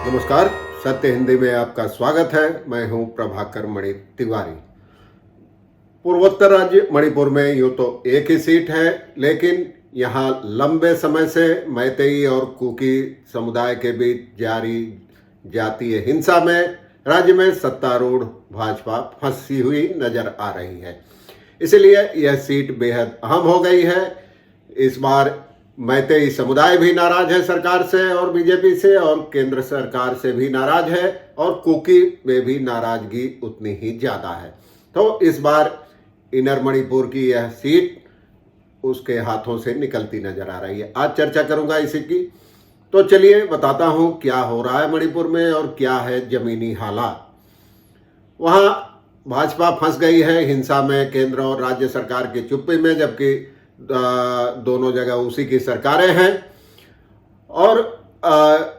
नमस्कार। सत्य हिंदी में आपका स्वागत है। मैं हूं प्रभाकर मणि तिवारी। पूर्वोत्तर राज्य मणिपुर में यूं तो एक ही सीट है, लेकिन यहां लंबे समय से मैतेई और कुकी समुदाय के बीच जारी जातीय हिंसा में राज्य में सत्तारूढ़ भाजपा फंसी हुई नजर आ रही है। इसलिए यह सीट बेहद अहम हो गई है। इस बार मैतेई समुदाय भी नाराज है सरकार से और बीजेपी से, और केंद्र सरकार से भी नाराज है, और कुकी में भी नाराजगी उतनी ही ज्यादा है। तो इस बार इनर मणिपुर की यह सीट उसके हाथों से निकलती नजर आ रही है। आज चर्चा करूंगा इसी की। तो चलिए बताता हूं क्या हो रहा है मणिपुर में और क्या है जमीनी हालात। वहां भाजपा फंस गई है हिंसा में केंद्र और राज्य सरकार की चुप्पी में, जबकि दोनों जगह उसी की सरकारें हैं। और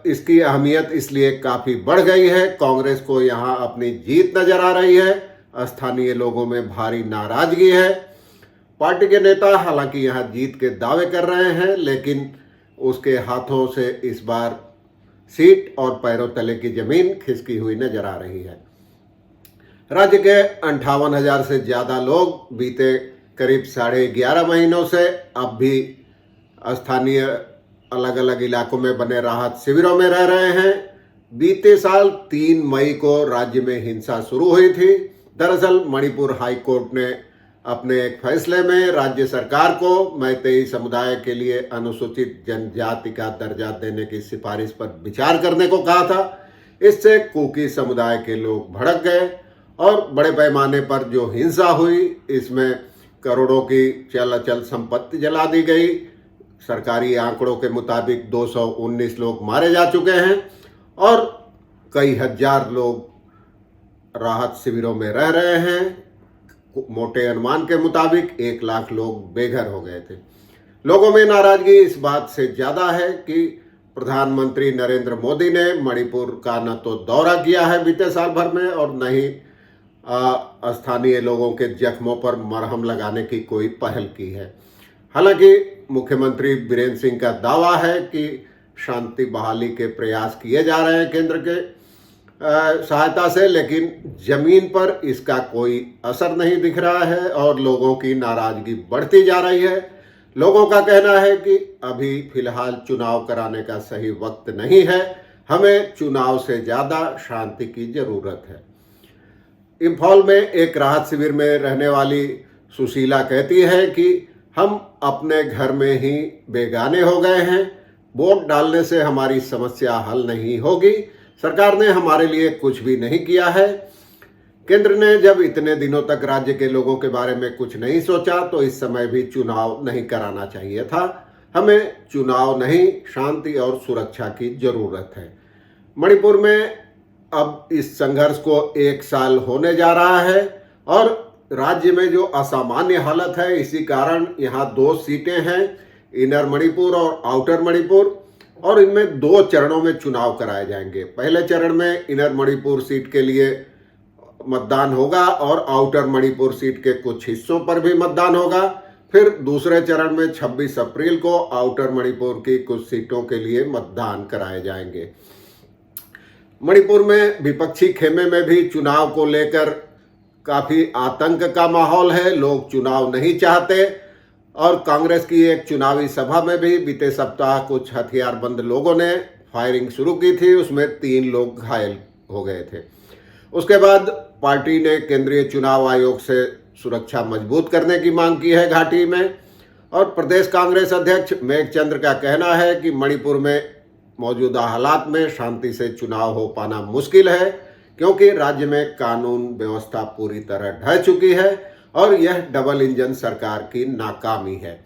इसकी अहमियत इसलिए काफी बढ़ गई है। कांग्रेस को यहां अपनी जीत नजर आ रही है। स्थानीय लोगों में भारी नाराजगी है। पार्टी के नेता हालांकि यहां जीत के दावे कर रहे हैं, लेकिन उसके हाथों से इस बार सीट और पैरों तले की जमीन खिसकी हुई नजर आ रही है। राज्य के 58,000 से ज्यादा लोग बीते करीब 11.5 महीनों से अब भी स्थानीय अलग अलग इलाकों में बने राहत शिविरों में रह रहे हैं। बीते साल 3 मई को राज्य में हिंसा शुरू हुई थी। दरअसल मणिपुर हाई कोर्ट ने अपने एक फैसले में राज्य सरकार को मैतेई समुदाय के लिए अनुसूचित जनजाति का दर्जा देने की सिफारिश पर विचार करने को कहा था। इससे कुकी समुदाय के लोग भड़क गए और बड़े पैमाने पर जो हिंसा हुई, इसमें करोड़ों की चल अचल संपत्ति जला दी गई। सरकारी आंकड़ों के मुताबिक 219 लोग मारे जा चुके हैं और कई हजार लोग राहत शिविरों में रह रहे हैं। मोटे अनुमान के मुताबिक 1 लाख लोग बेघर हो गए थे। लोगों में नाराजगी इस बात से ज्यादा है कि प्रधानमंत्री नरेंद्र मोदी ने मणिपुर का न तो दौरा किया है बीते साल भर में, और न ही स्थानीय लोगों के जख्मों पर मरहम लगाने की कोई पहल की है। हालांकि मुख्यमंत्री बीरेंद्र सिंह का दावा है कि शांति बहाली के प्रयास किए जा रहे हैं केंद्र के सहायता से, लेकिन जमीन पर इसका कोई असर नहीं दिख रहा है और लोगों की नाराजगी बढ़ती जा रही है। लोगों का कहना है कि अभी फिलहाल चुनाव कराने का सही वक्त नहीं है। हमें चुनाव से ज्यादा शांति की जरूरत है। इम्फॉल में एक राहत शिविर में रहने वाली सुशीला कहती है कि हम अपने घर में ही बेगाने हो गए हैं। वोट डालने से हमारी समस्या हल नहीं होगी। सरकार ने हमारे लिए कुछ भी नहीं किया है। केंद्र ने जब इतने दिनों तक राज्य के लोगों के बारे में कुछ नहीं सोचा, तो इस समय भी चुनाव नहीं कराना चाहिए था। हमें चुनाव नहीं, शांति और सुरक्षा की जरूरत है। मणिपुर में अब इस संघर्ष को 1 साल होने जा रहा है और राज्य में जो असामान्य हालत है, इसी कारण यहाँ 2 सीटें हैं, इनर मणिपुर और आउटर मणिपुर, और इनमें 2 चरणों में चुनाव कराए जाएंगे। पहले चरण में इनर मणिपुर सीट के लिए मतदान होगा और आउटर मणिपुर सीट के कुछ हिस्सों पर भी मतदान होगा। फिर दूसरे चरण में 26 अप्रैल को आउटर मणिपुर की कुछ सीटों के लिए मतदान कराए जाएंगे। मणिपुर में विपक्षी खेमे में भी चुनाव को लेकर काफी आतंक का माहौल है। लोग चुनाव नहीं चाहते और कांग्रेस की एक चुनावी सभा में भी बीते सप्ताह कुछ हथियारबंद लोगों ने फायरिंग शुरू की थी। उसमें 3 लोग घायल हो गए थे। उसके बाद पार्टी ने केंद्रीय चुनाव आयोग से सुरक्षा मजबूत करने की मांग की है घाटी में, और प्रदेश कांग्रेस अध्यक्ष मेघचंद्र का कहना है कि मणिपुर में मौजूदा हालात में शांति से चुनाव हो पाना मुश्किल है, क्योंकि राज्य में कानून व्यवस्था पूरी तरह ढह चुकी है और यह डबल इंजन सरकार की नाकामी है।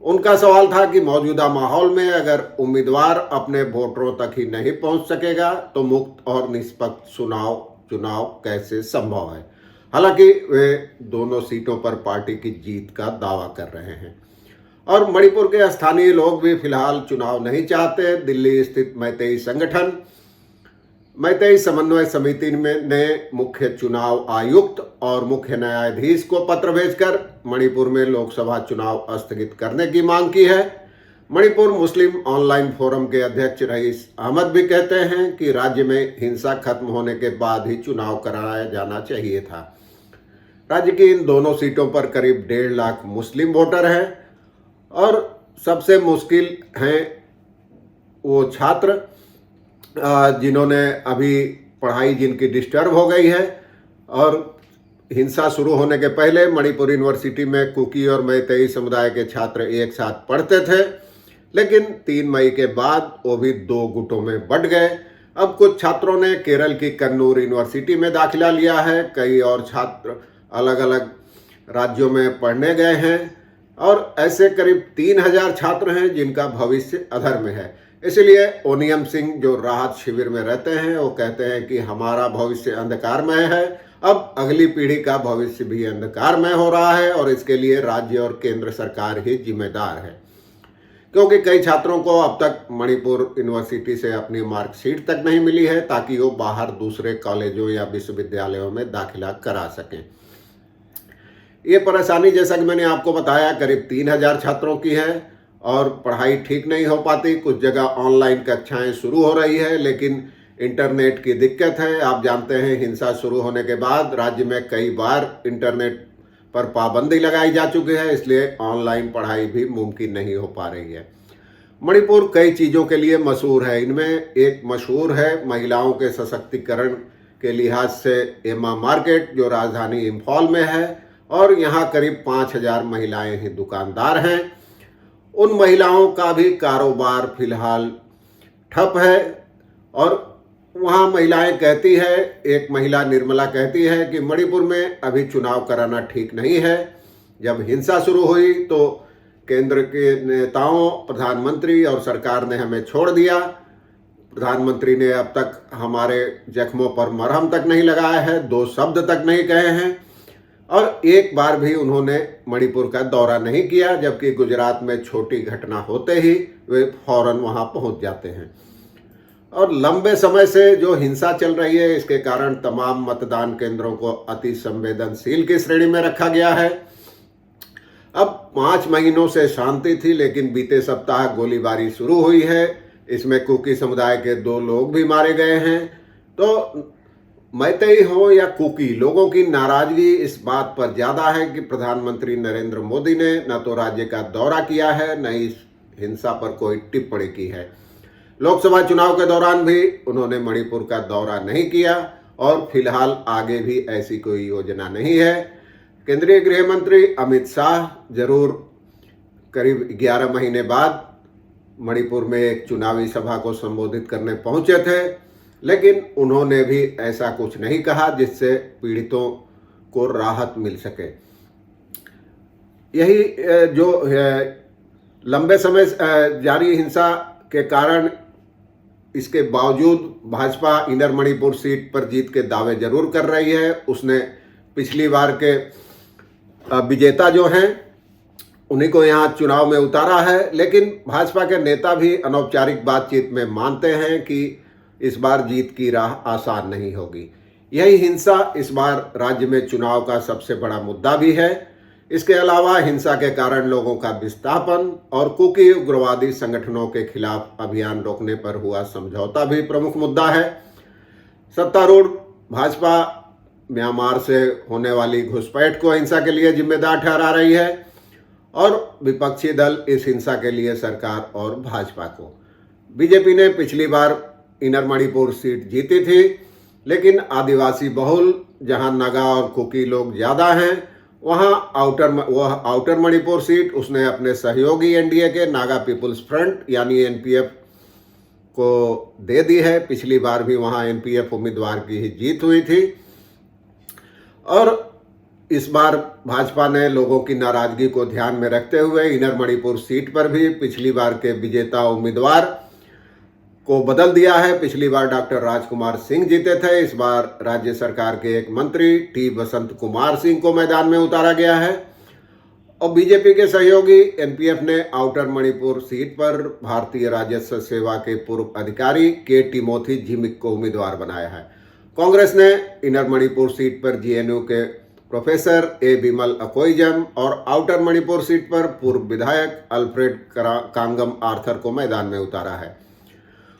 उनका सवाल था कि मौजूदा माहौल में अगर उम्मीदवार अपने वोटरों तक ही नहीं पहुंच सकेगा तो मुक्त और निष्पक्ष चुनाव कैसे संभव है। हालांकि वे दोनों सीटों पर पार्टी की जीत का दावा कर रहे हैं और मणिपुर के स्थानीय लोग भी फिलहाल चुनाव नहीं चाहते। दिल्ली स्थित मैतेई संगठन मैतेई समन्वय समिति ने मुख्य चुनाव आयुक्त और मुख्य न्यायाधीश को पत्र भेजकर मणिपुर में लोकसभा चुनाव स्थगित करने की मांग की है। मणिपुर मुस्लिम ऑनलाइन फोरम के अध्यक्ष रईस अहमद भी कहते हैं कि राज्य में हिंसा खत्म होने के बाद ही चुनाव कराया जाना चाहिए था। राज्य की इन दोनों सीटों पर करीब 1.5 लाख मुस्लिम वोटर हैं और सबसे मुश्किल हैं वो छात्र जिन्होंने अभी पढ़ाई जिनकी डिस्टर्ब हो गई है। और हिंसा शुरू होने के पहले मणिपुर यूनिवर्सिटी में कुकी और मैतेई समुदाय के छात्र एक साथ पढ़ते थे, लेकिन 3 मई के बाद वो भी 2 गुटों में बंट गए। अब कुछ छात्रों ने केरल की कन्नूर यूनिवर्सिटी में दाखिला लिया है, कई और छात्र अलग अलग राज्यों में पढ़ने गए हैं और ऐसे करीब 3000 छात्र हैं जिनका भविष्य अधर में है। इसलिए ओनियम सिंह जो राहत शिविर में रहते हैं वो कहते हैं कि हमारा भविष्य अंधकारमय है, अब अगली पीढ़ी का भविष्य भी अंधकारमय हो रहा है और इसके लिए राज्य और केंद्र सरकार ही जिम्मेदार है, क्योंकि कई छात्रों को अब तक मणिपुर यूनिवर्सिटी से अपनी मार्कशीट तक नहीं मिली है ताकि वो बाहर दूसरे कॉलेजों या विश्वविद्यालयों में दाखिला करा सकें। ये परेशानी जैसा कि मैंने आपको बताया करीब 3000 छात्रों की है और पढ़ाई ठीक नहीं हो पाती। कुछ जगह ऑनलाइन कक्षाएं शुरू हो रही है लेकिन इंटरनेट की दिक्कत है। आप जानते हैं हिंसा शुरू होने के बाद राज्य में कई बार इंटरनेट पर पाबंदी लगाई जा चुकी है, इसलिए ऑनलाइन पढ़ाई भी मुमकिन नहीं हो पा रही है। मणिपुर कई चीज़ों के लिए मशहूर है, इनमें एक मशहूर है महिलाओं के सशक्तिकरण के लिहाज से एमा मार्केट जो राजधानी इम्फॉल में है और यहाँ करीब 5000 महिलाएं ही दुकानदार हैं। उन महिलाओं का भी कारोबार फिलहाल ठप है और वहाँ महिलाएं कहती है, एक महिला निर्मला कहती है कि मणिपुर में अभी चुनाव कराना ठीक नहीं है। जब हिंसा शुरू हुई तो केंद्र के नेताओं, प्रधानमंत्री और सरकार ने हमें छोड़ दिया। प्रधानमंत्री ने अब तक हमारे जख्मों पर मरहम तक नहीं लगाया है, 2 शब्द तक नहीं कहे हैं और एक बार भी उन्होंने मणिपुर का दौरा नहीं किया, जबकि गुजरात में छोटी घटना होते ही वे फौरन वहां पहुंच जाते हैं। और लंबे समय से जो हिंसा चल रही है इसके कारण तमाम मतदान केंद्रों को अति संवेदनशील की श्रेणी में रखा गया है। अब 5 महीनों से शांति थी, लेकिन बीते सप्ताह गोलीबारी शुरू हुई है। इसमें कुकी समुदाय के 2 लोग भी मारे गए हैं। तो मैतेई हो या कुकी, लोगों की नाराजगी इस बात पर ज्यादा है कि प्रधानमंत्री नरेंद्र मोदी ने न तो राज्य का दौरा किया है, न इस हिंसा पर कोई टिप्पणी की है। लोकसभा चुनाव के दौरान भी उन्होंने मणिपुर का दौरा नहीं किया और फिलहाल आगे भी ऐसी कोई योजना नहीं है। केंद्रीय गृह मंत्री अमित शाह जरूर करीब 11 महीने बाद मणिपुर में एक चुनावी सभा को संबोधित करने पहुंचे थे, लेकिन उन्होंने भी ऐसा कुछ नहीं कहा जिससे पीड़ितों को राहत मिल सके। यही जो लंबे समय जारी हिंसा के कारण इसके बावजूद भाजपा इनर मणिपुर सीट पर जीत के दावे जरूर कर रही है। उसने पिछली बार के विजेता जो हैं उन्हीं को यहाँ चुनाव में उतारा है, लेकिन भाजपा के नेता भी अनौपचारिक बातचीत में मानते हैं कि इस बार जीत की राह आसान नहीं होगी। यही हिंसा इस बार राज्य में चुनाव का सबसे बड़ा मुद्दा भी है। इसके अलावा हिंसा के कारण लोगों का विस्थापन और कुकी उग्रवादी संगठनों के खिलाफ अभियान रोकने पर हुआ समझौता भी प्रमुख मुद्दा है। सत्तारूढ़ भाजपा म्यांमार से होने वाली घुसपैठ को हिंसा के लिए जिम्मेदार ठहरा रही है और विपक्षी दल इस हिंसा के लिए सरकार और भाजपा को। बीजेपी ने पिछली बार इनर मणिपुर सीट जीती थी, लेकिन आदिवासी बहुल जहां नागा और कुकी लोग ज़्यादा हैं वहां आउटर मणिपुर सीट उसने अपने सहयोगी एनडीए के नागा पीपुल्स फ्रंट यानी एनपीएफ को दे दी है। पिछली बार भी वहां एनपीएफ उम्मीदवार की ही जीत हुई थी और इस बार भाजपा ने लोगों की नाराजगी को ध्यान में रखते हुए इनर मणिपुर सीट पर भी पिछली बार के विजेता उम्मीदवार को बदल दिया है। पिछली बार डॉक्टर राजकुमार सिंह जीते थे, इस बार राज्य सरकार के एक मंत्री टी बसंत कुमार सिंह को मैदान में उतारा गया है और बीजेपी के सहयोगी एनपीएफ ने आउटर मणिपुर सीट पर भारतीय राजस्व सेवा के पूर्व अधिकारी के टिमोथी झिमिक को उम्मीदवार बनाया है। कांग्रेस ने इनर मणिपुर सीट पर जेएनयू के प्रोफेसर ए बिमल अकोइजम और आउटर मणिपुर सीट पर पूर्व विधायक अल्फ्रेड कांगम आर्थर को मैदान में उतारा है।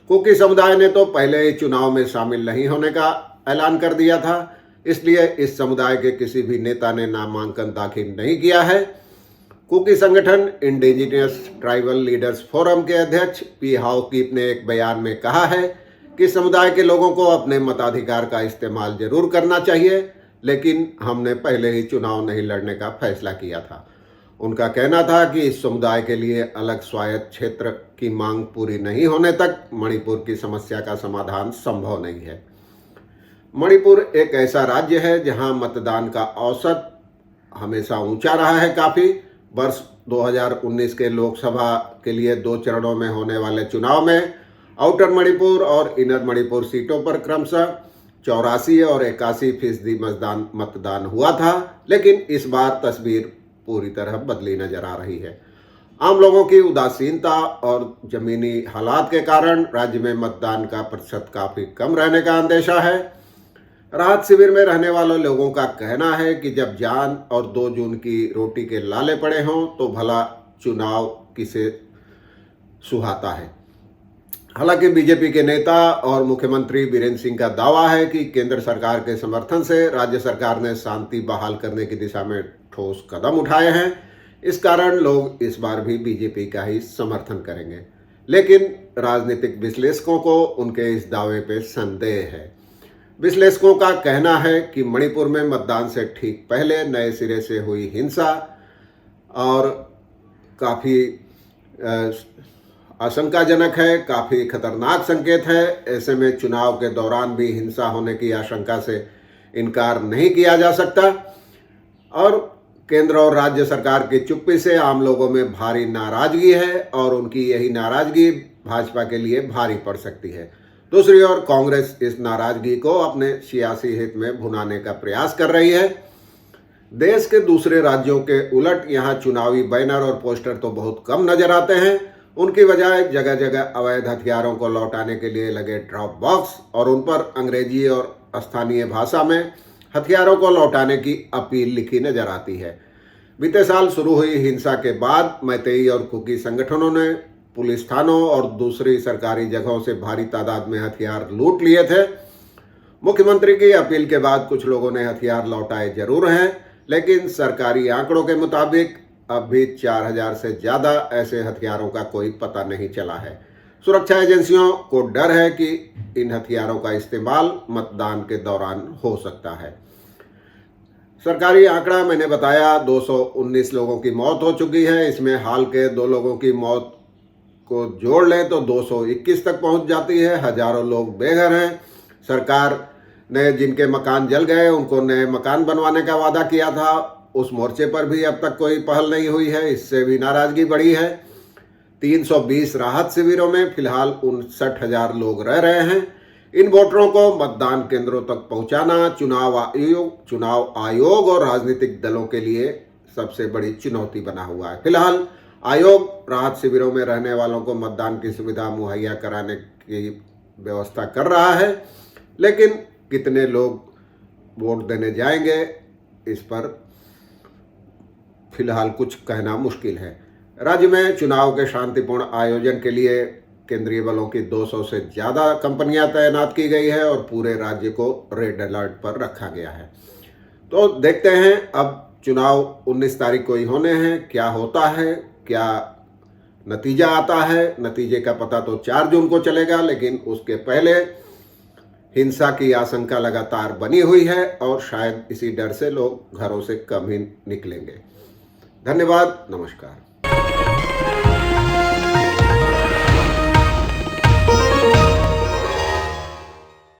कुकी समुदाय ने तो पहले ही चुनाव में शामिल नहीं होने का ऐलान कर दिया था, इसलिए इस समुदाय के किसी भी नेता ने नामांकन दाखिल नहीं किया है। कुकी संगठन इंडिजिनियस ट्राइबल लीडर्स फोरम के अध्यक्ष पी हाउकीप ने एक बयान में कहा है कि समुदाय के लोगों को अपने मताधिकार का इस्तेमाल जरूर करना चाहिए, लेकिन हमने पहले ही चुनाव नहीं लड़ने का फैसला किया था। उनका कहना था कि इस समुदाय के लिए अलग स्वायत्त क्षेत्र की मांग पूरी नहीं होने तक मणिपुर की समस्या का समाधान संभव नहीं है। मणिपुर एक ऐसा राज्य है जहां मतदान का औसत हमेशा ऊंचा रहा है काफ़ी। वर्ष 2019 के लोकसभा के लिए 2 चरणों में होने वाले चुनाव में आउटर मणिपुर और इनर मणिपुर सीटों पर क्रमशः 84 और 81% मतदान हुआ था, लेकिन इस बार तस्वीर पूरी तरह बदली नजर आ रही है। आम लोगों की उदासीनता और जमीनी हालात के कारण राज्य में मतदान का प्रतिशत काफी कम रहने का अंदेशा है। राहत शिविर में रहने वाले लोगों का कहना है कि जब जान और 2 जून की रोटी के लाले पड़े हों तो भला चुनाव किसे सुहाता है। हालांकि बीजेपी के नेता और मुख्यमंत्री बीरेंद्र सिंह का दावा है कि केंद्र सरकार के समर्थन से राज्य सरकार ने शांति बहाल करने की दिशा में ठोस कदम उठाए हैं। इस कारण लोग इस बार भी बीजेपी का ही समर्थन करेंगे, लेकिन राजनीतिक विश्लेषकों को उनके इस दावे पे संदेह है। विश्लेषकों का कहना है कि मणिपुर में मतदान से ठीक पहले नए सिरे से हुई हिंसा और काफ़ी आशंकाजनक है, काफ़ी खतरनाक संकेत है। ऐसे में चुनाव के दौरान भी हिंसा होने की आशंका से इनकार नहीं किया जा सकता और केंद्र और राज्य सरकार की चुप्पी से आम लोगों में भारी नाराजगी है और उनकी यही नाराजगी भाजपा के लिए भारी पड़ सकती है। दूसरी ओर कांग्रेस इस नाराजगी को अपने सियासी हित में भुनाने का प्रयास कर रही है। देश के दूसरे राज्यों के उलट यहाँ चुनावी बैनर और पोस्टर तो बहुत कम नजर आते हैं। उनकी बजाय जगह जगह अवैध हथियारों को लौटाने के लिए लगे ड्रॉप बॉक्स और उन पर अंग्रेजी और स्थानीय भाषा में हथियारों को लौटाने की अपील लिखी नजर आती है। बीते साल शुरू हुई हिंसा के बाद मैतेई और कुकी संगठनों ने पुलिस थानों और दूसरी सरकारी जगहों से भारी तादाद में हथियार लूट लिए थे। मुख्यमंत्री की अपील के बाद कुछ लोगों ने हथियार लौटाए जरूर हैं, लेकिन सरकारी आंकड़ों के मुताबिक अब भी 4000 से ज़्यादा ऐसे हथियारों का कोई पता नहीं चला है। सुरक्षा एजेंसियों को डर है कि इन हथियारों का इस्तेमाल मतदान के दौरान हो सकता है। सरकारी आंकड़ा मैंने बताया, 219 लोगों की मौत हो चुकी है। इसमें हाल के 2 लोगों की मौत को जोड़ लें तो 221 तक पहुंच जाती है। हजारों लोग बेघर हैं। सरकार ने जिनके मकान जल गए उनको नए मकान बनवाने का वादा किया था, उस मोर्चे पर भी अब तक कोई पहल नहीं हुई है। इससे भी नाराजगी बढ़ी है। 320 राहत शिविरों में फिलहाल 59,000 लोग रह रहे हैं। इन वोटरों को मतदान केंद्रों तक पहुंचाना चुनाव आयोग और राजनीतिक दलों के लिए सबसे बड़ी चुनौती बना हुआ है। फिलहाल आयोग राहत शिविरों में रहने वालों को मतदान की सुविधा मुहैया कराने की व्यवस्था कर रहा है, लेकिन कितने लोग वोट देने जाएंगे इस पर फिलहाल कुछ कहना मुश्किल है। राज्य में चुनाव के शांतिपूर्ण आयोजन के लिए केंद्रीय बलों की 200 से ज़्यादा कंपनियां तैनात की गई है और पूरे राज्य को रेड अलर्ट पर रखा गया है। तो देखते हैं अब चुनाव 19 तारीख को ही होने हैं, क्या होता है, क्या नतीजा आता है। नतीजे का पता तो 4 जून को चलेगा, लेकिन उसके पहले हिंसा की आशंका लगातार बनी हुई है और शायद इसी डर से लोग घरों से कम ही निकलेंगे। धन्यवाद, नमस्कार।